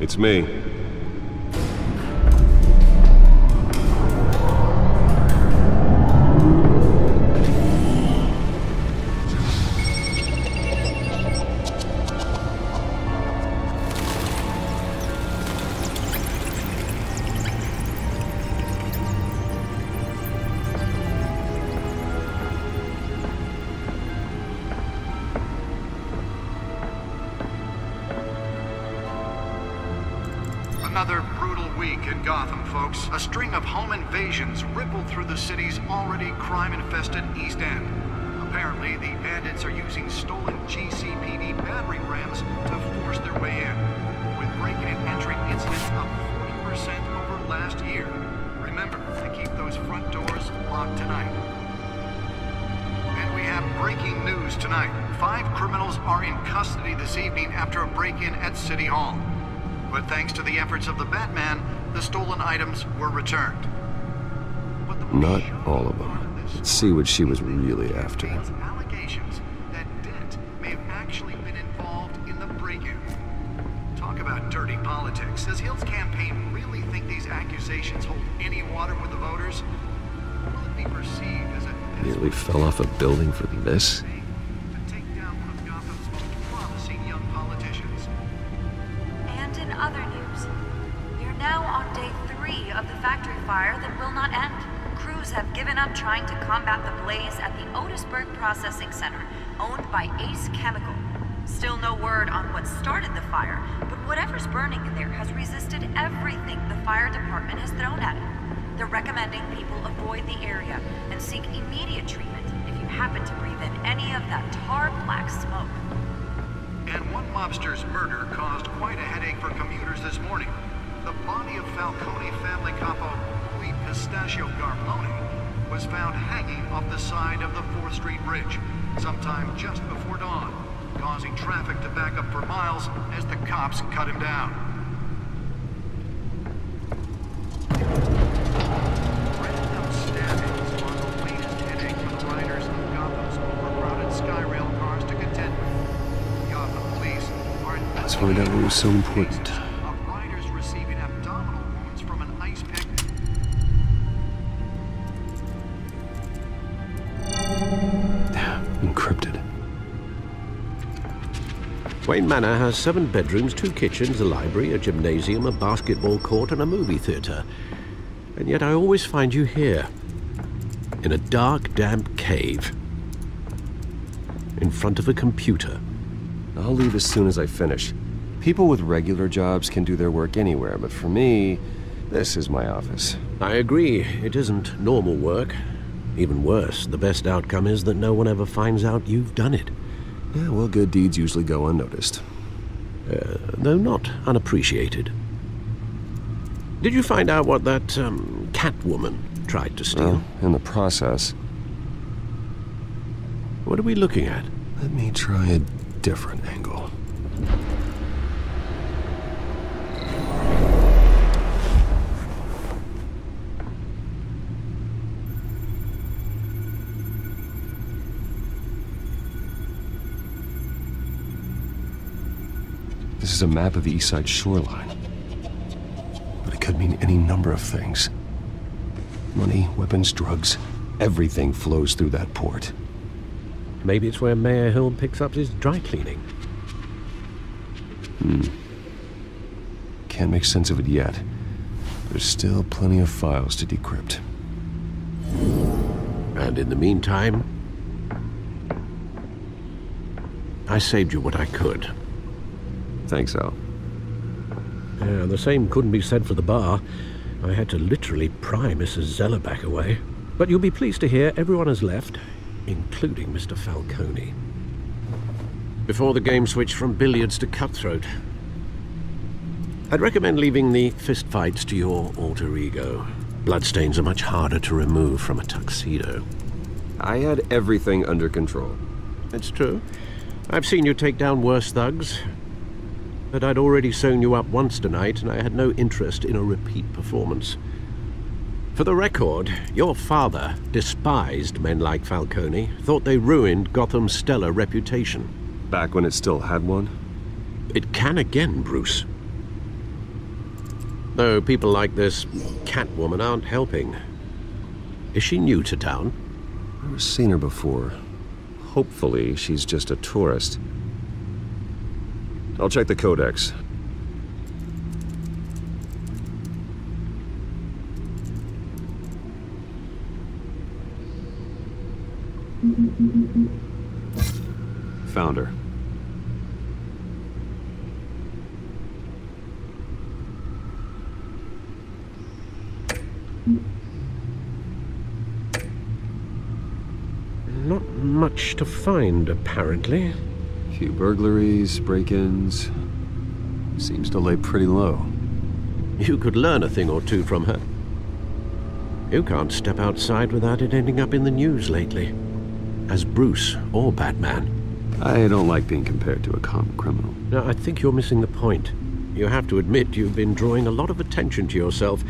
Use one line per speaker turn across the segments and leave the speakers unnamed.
It's me.
Another brutal week in Gotham, folks. A string of home invasions rippled through the city's already crime-infested East End. Apparently, the bandits are using stolen GCPD battering rams to force their way in, with break-in and entry incidents up 40% over last year. Remember to keep those front doors locked tonight. And we have breaking news tonight. 5 criminals are in custody this evening after a break-in at City Hall. But thanks to the efforts of the Batman, the stolen items were returned. But the
Not all of them. Let's see what she was really after.
Allegations that Dent may have actually been involved in the break-in. Talk about dirty politics. Does Hill's campaign really think these accusations hold any water with the voters? Will it be perceived as a...
Nearly fell off a building for this?
...to take down one of Gotham's most promising young politicians?
And in other news, we are now on day 3 of the factory fire that will not end. Crews have given up trying to combat the blaze at the Otisburg Processing Center, owned by Ace Chemical. Still no word on what started the fire, but whatever's burning in there has resisted everything the fire department has thrown at it. They're recommending people avoid the area and seek immediate treatment if you happen to breathe in any of that tar black smoke.
And one mobster's murder caused quite a headache for commuters this morning. The body of Falcone family capo Louis Pistachio Garmone was found hanging off the side of the 4th Street Bridge sometime just before dawn, causing traffic to back up for miles as the cops cut him down. Random stabbings are the latest headache for the riders of Gotham's overcrowded Skyrail cars to contend with. Gotham police are investigating.
Let's find out what was so important.
Of riders receiving abdominal wounds from an ice pick.
Encrypted.
Wayne Manor has 7 bedrooms, 2 kitchens, a library, a gymnasium, a basketball court, and a movie theater. And yet I always find you here, in a dark, damp cave, in front of a computer.
I'll leave as soon as I finish. People with regular jobs can do their work anywhere, but for me, this is my office.
I agree, it isn't normal work. Even worse, the best outcome is that no one ever finds out you've done it.
Yeah, well, good deeds usually go unnoticed.
Though not unappreciated. Did you find out what that, Catwoman tried to steal?
Well, in the process.
What are we looking at?
Let me try a different angle. This is a map of the East Side shoreline. But it could mean any number of things. Money, weapons, drugs, everything flows through that port.
Maybe it's where Mayor Hill picks up his dry cleaning.
Can't make sense of it yet. There's still plenty of files to decrypt.
And in the meantime, I saved you what I could.
Thanks, Al.
Yeah, the same couldn't be said for the bar. I had to literally pry Mrs. Zellerback away. But you'll be pleased to hear everyone has left, including Mr. Falcone. Before the game switched from billiards to cutthroat. I'd recommend leaving the fistfights to your alter ego. Bloodstains are much harder to remove from a tuxedo.
I had everything under control.
It's true. I've seen you take down worse thugs. But I'd already sewn you up once tonight, and I had no interest in a repeat performance. For the record, your father despised men like Falcone, thought they ruined Gotham's stellar reputation.
Back when it still had one?
It can again, Bruce. Though people like this Catwoman aren't helping. Is she new to town?
I've never seen her before. Hopefully, she's just a tourist. I'll check the codex. Found her.
Not much to find, apparently.
Few burglaries, break-ins. Seems to lay pretty low.
You could learn a thing or two from her. You can't step outside without it ending up in the news lately. As Bruce or Batman.
I don't like being compared to a common criminal.
Now, I think you're missing the point. You have to admit you've been drawing a lot of attention to yourself,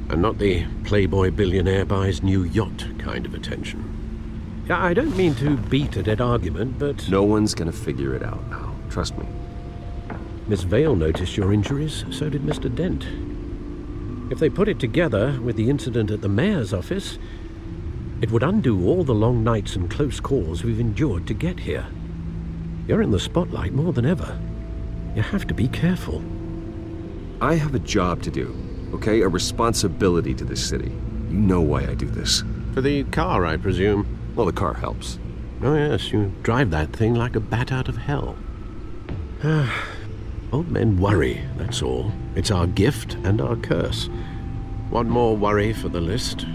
and not the playboy billionaire buys new yacht kind of attention. Yeah, I don't mean to beat a dead argument, but...
No one's gonna figure it out now. Trust me.
Miss Vale noticed your injuries, so did Mr. Dent. If they put it together with the incident at the mayor's office, it would undo all the long nights and close calls we've endured to get here. You're in the spotlight more than ever. You have to be careful.
I have a job to do, okay? A responsibility to this city. You know why I do this.
For the car, I presume.
Well, the car helps.
Oh yes, you drive that thing like a bat out of hell. Old men worry, that's all. It's our gift and our curse. One more worry for the list.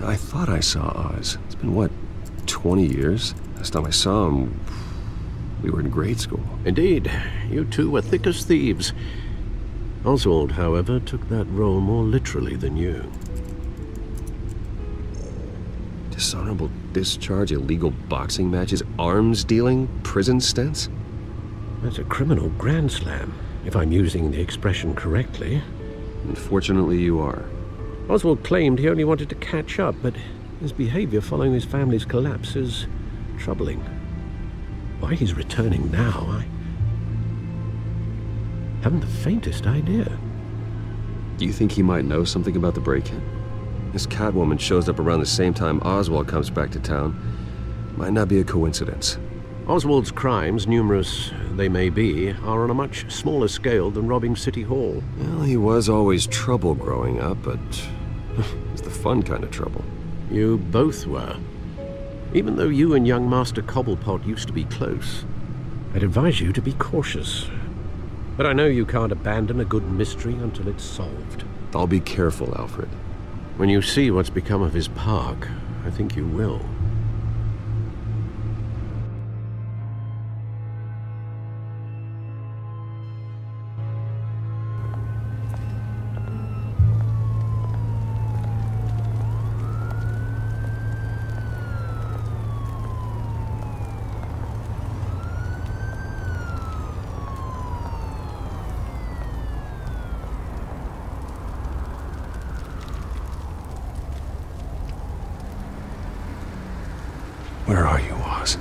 I thought I saw Oz. It's been, what, 20 years? Last time I saw him, we were in grade school.
Indeed, you two were thick as thieves. Oswald, however, took that role more literally than you.
Dishonorable discharge, illegal boxing matches, arms dealing, prison stints?
That's a criminal grand slam, if I'm using the expression correctly.
Unfortunately, you are.
Oswald claimed he only wanted to catch up, but his behavior following his family's collapse is troubling. Why he's returning now, I haven't the faintest idea.
Do you think he might know something about the break-in? This Catwoman shows up around the same time Oswald comes back to town. Might not be a coincidence.
Oswald's crimes, numerous they may be, are on a much smaller scale than robbing City Hall.
Well, he was always trouble growing up, but it's the fun kind of trouble.
You both were. Even though you and young Master Cobblepot used to be close. I'd advise you to be cautious. But I know you can't abandon a good mystery until it's solved.
I'll be careful, Alfred.
When you see what's become of his park, I think you will.
Where are you, Oz?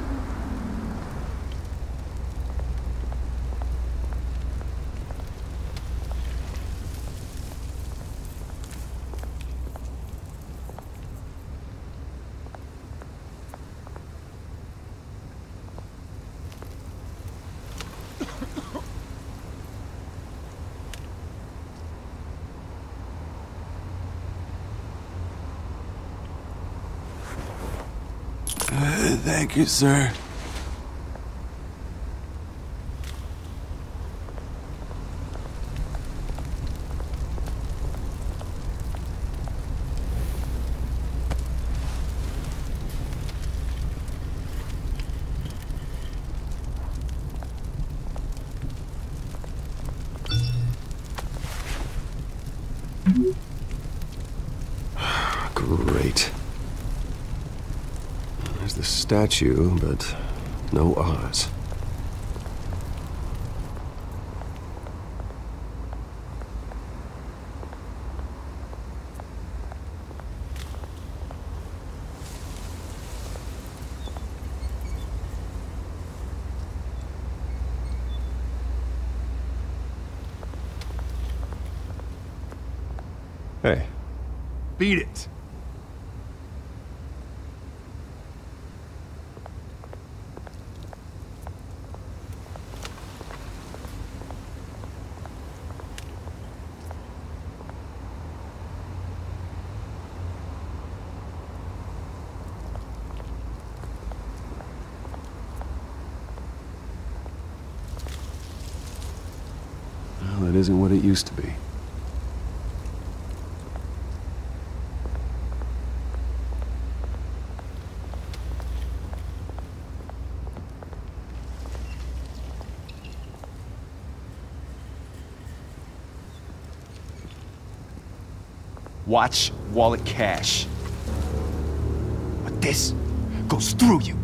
Thank you, sir.
Great. There's the statue, but no Oz. Hey.
Beat it.
Well, it isn't what it used to be.
Watch wallet cash. But this goes through you.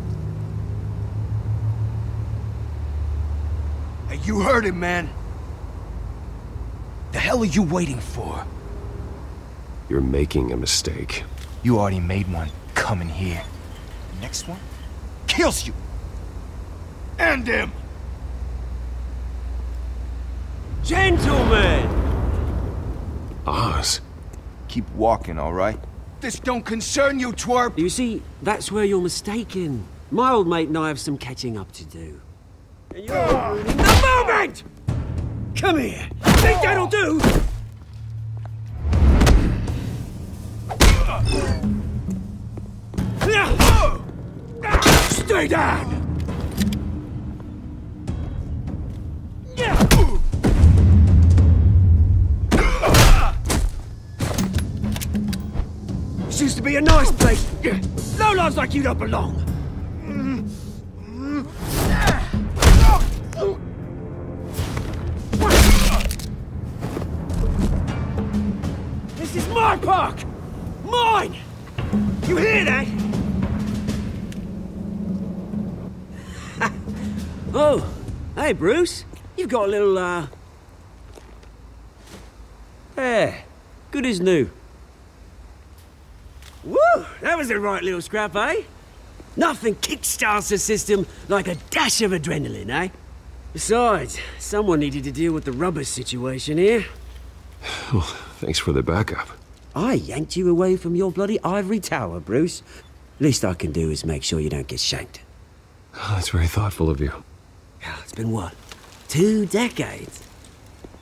Hey, you heard it, man. The hell are you waiting for?
You're making a mistake.
You already made one coming here. The next one kills you. And him.
Gentlemen!
Oz.
Keep walking, all right? This don't concern you, twerp!
You see, that's where you're mistaken. My old mate and I have some catching up to do. And you're ruining the moment! Come here! Think that'll do? Stay down! This used to be a nice place. Lowlifes like you don't belong. This is my park! Mine! You hear that? Oh, hey Bruce. You've got a little, There. Good as new. Woo! That was a right little scrap, eh? Nothing kickstarts the system like a dash of adrenaline, eh? Besides, someone needed to deal with the rubber situation here.
Well, thanks for the backup.
I yanked you away from your bloody ivory tower, Bruce. Least I can do is make sure you don't get shanked.
Oh, that's very thoughtful of you.
It's been what? 2 decades?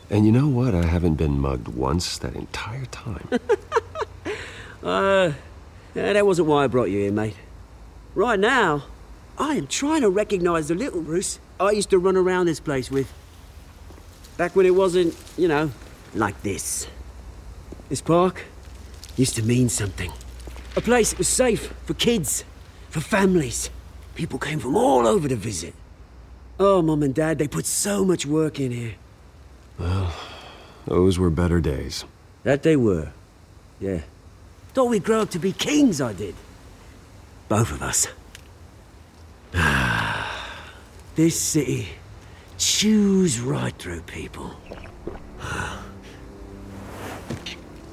And you know what? I haven't been mugged once that entire time.
That wasn't why I brought you here, mate. Right now, I am trying to recognize the little Bruce I used to run around this place with. Back when it wasn't, you know, like this. This park used to mean something. A place that was safe for kids, for families. People came from all over to visit. Oh, Mum and Dad, they put so much work in here.
Well, those were better days.
That they were, yeah. Thought we'd grow up to be kings, I did. Both of us. This city chews right through people.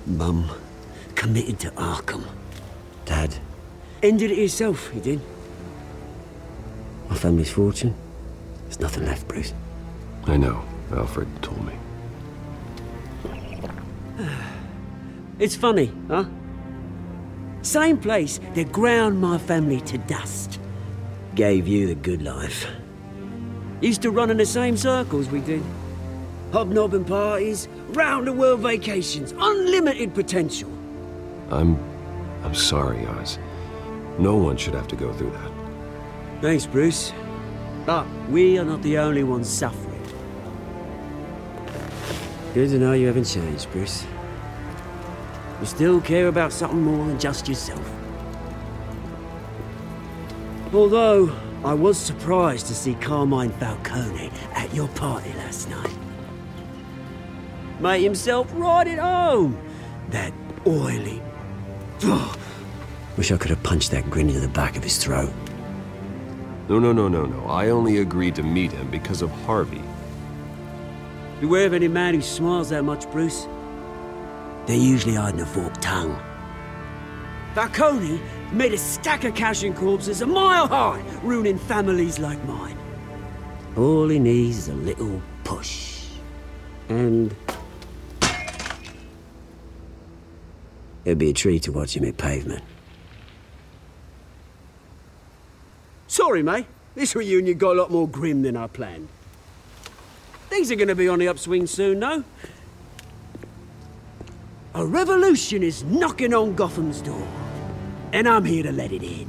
Mum committed to Arkham. Dad ended it himself, he did. My family's fortune. There's nothing left, Bruce.
I know. Alfred told me.
It's funny, huh? Same place that ground my family to dust. Gave you the good life. Used to run in the same circles we did. Hobnobbing parties, round-the-world vacations, unlimited potential.
I'm sorry, Oz. No one should have to go through that.
Thanks, Bruce. But we are not the only ones suffering. Good to know you haven't changed, Bruce. You still care about something more than just yourself. Although, I was surprised to see Carmine Falcone at your party last night. Made himself right at home. That oily... Wish I could have punched that grin into the back of his throat.
No. I only agreed to meet him because of Harvey.
Beware of any man who smiles that much, Bruce. They're usually hiding a forked tongue. Falcone made a stack of cash and corpses a mile high, ruining families like mine. All he needs is a little push. And... It'd be a treat to watch him hit pavement. Sorry, mate. This reunion got a lot more grim than I planned. Things are gonna be on the upswing soon, though. A revolution is knocking on Gotham's door, and I'm here to let it in.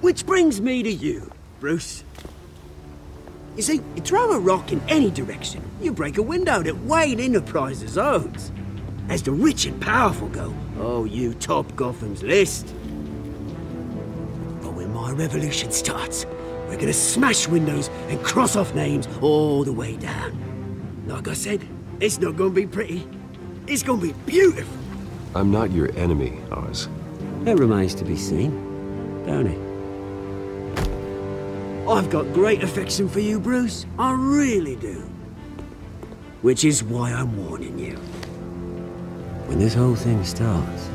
Which brings me to you, Bruce. You see, you throw a rock in any direction, you break a window that Wayne Enterprises owns. As the rich and powerful go, oh, you top Gotham's list. But when my revolution starts, we're gonna smash windows and cross off names all the way down. Like I said, it's not gonna be pretty. It's gonna be beautiful.
I'm not your enemy, Oz.
That remains to be seen, don't it? I've got great affection for you, Bruce. I really do. Which is why I'm warning you. When this whole thing starts,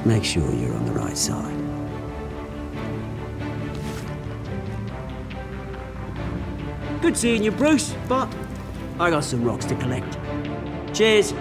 make sure you're on the right side. Good seeing you, Bruce, but I got some rocks to collect. Cheers.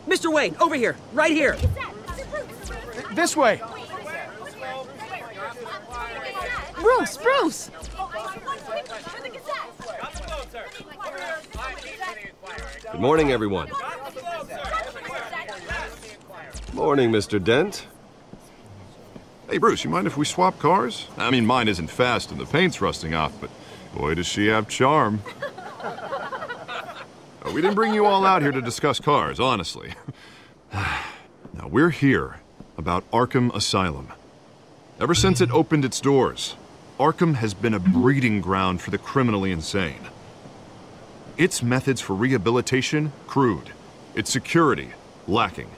Mr. Wayne, over here, right here.
This way.
Bruce!
Good morning, everyone. Morning, Mr. Dent.
Hey, Bruce, you mind if we swap cars? I mean, mine isn't fast and the paint's rusting off, but boy, does she have charm. We didn't bring you all out here to discuss cars, honestly. Now, we're here about Arkham Asylum. Ever since it opened its doors, Arkham has been a breeding ground for the criminally insane. Its methods for rehabilitation, crude. Its security, lacking.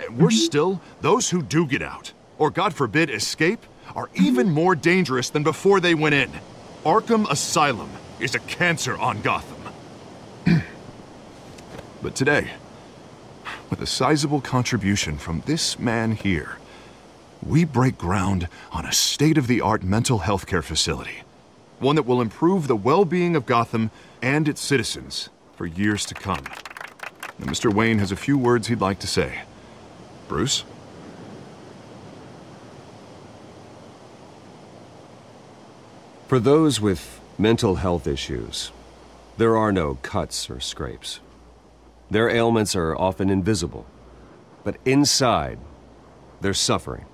And worse still, those who do get out, or God forbid escape, are even more dangerous than before they went in. Arkham Asylum is a cancer on Gotham. But today, with a sizable contribution from this man here, we break ground on a state-of-the-art mental health care facility. One that will improve the well-being of Gotham and its citizens for years to come. Now, Mr. Wayne has a few words he'd like to say. Bruce?
For those with mental health issues, there are no cuts or scrapes. Their ailments are often invisible, but inside, they're suffering.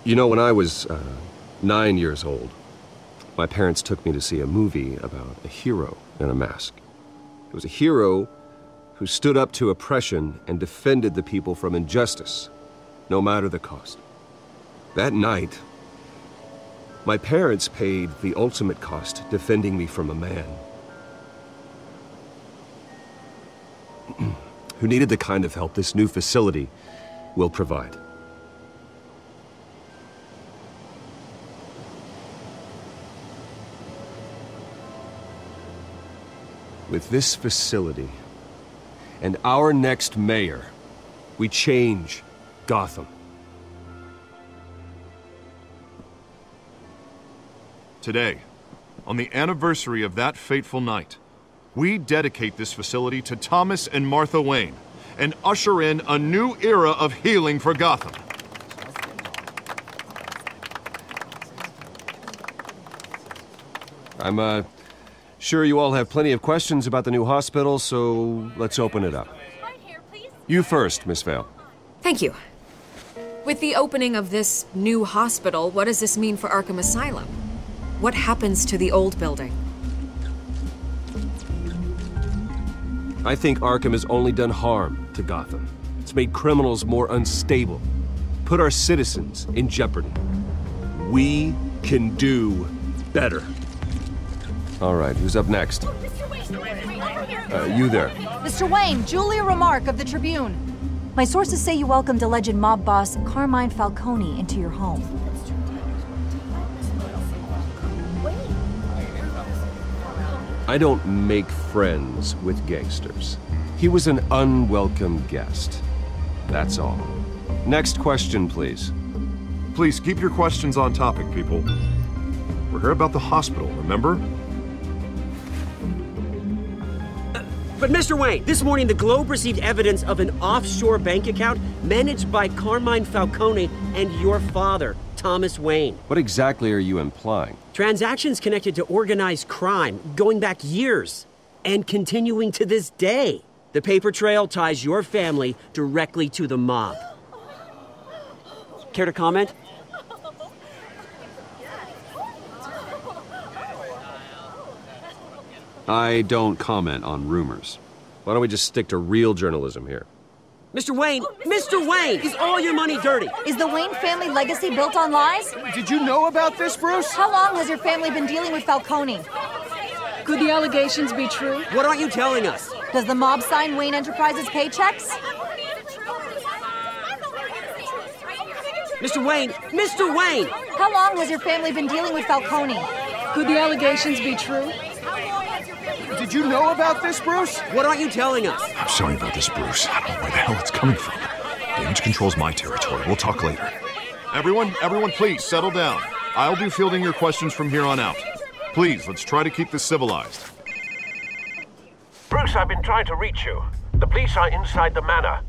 You know, when I was 9 years old, my parents took me to see a movie about a hero in a mask. It was a hero who stood up to oppression and defended the people from injustice, no matter the cost. That night, my parents paid the ultimate cost defending me from a man who needed the kind of help this new facility will provide. With this facility and our next mayor, we change Gotham.
Today, on the anniversary of that fateful night, we dedicate this facility to Thomas and Martha Wayne and usher in a new era of healing for Gotham.
I'm sure you all have plenty of questions about the new hospital, so let's open it up. You first, Miss Vale.
Thank you. With the opening of this new hospital, what does this mean for Arkham Asylum? What happens to the old building?
I think Arkham has only done harm to Gotham. It's made criminals more unstable, put our citizens in jeopardy. We can do better. All right, who's up next? You there.
Mr. Wayne, Julia Remark of the Tribune. My sources say you welcomed alleged mob boss Carmine Falcone into your home.
I don't make friends with gangsters. He was an unwelcome guest. That's all. Next question, please.
Please keep your questions on topic, people. We're here about the hospital, remember?
But Mr. Wayne, this morning the Globe received evidence of an offshore bank account managed by Carmine Falcone and your father, Thomas Wayne.
What exactly are you implying?
Transactions connected to organized crime going back years and continuing to this day. The paper trail ties your family directly to the mob. Care to comment?
I don't comment on rumors. Why don't we just stick to real journalism here?
Mr. Wayne! Mr. Wayne! Is all your money dirty?
Is the Wayne family legacy built on lies?
Did you know about this, Bruce?
How long has your family been dealing with Falcone?
Could the allegations be true?
What aren't you telling us?
Does the mob sign Wayne Enterprises paychecks?
Mr. Wayne! Mr. Wayne!
How long has your family been dealing with Falcone?
Could the allegations be true?
Did you know about this, Bruce?
What aren't you telling us?
I'm sorry about this, Bruce. I don't know where the hell it's coming from. Damage control's my territory. We'll talk later. Everyone, please, settle down. I'll be fielding your questions from here on out. Please, let's try to keep this civilized.
Bruce, I've been trying to reach you. The police are inside the manor.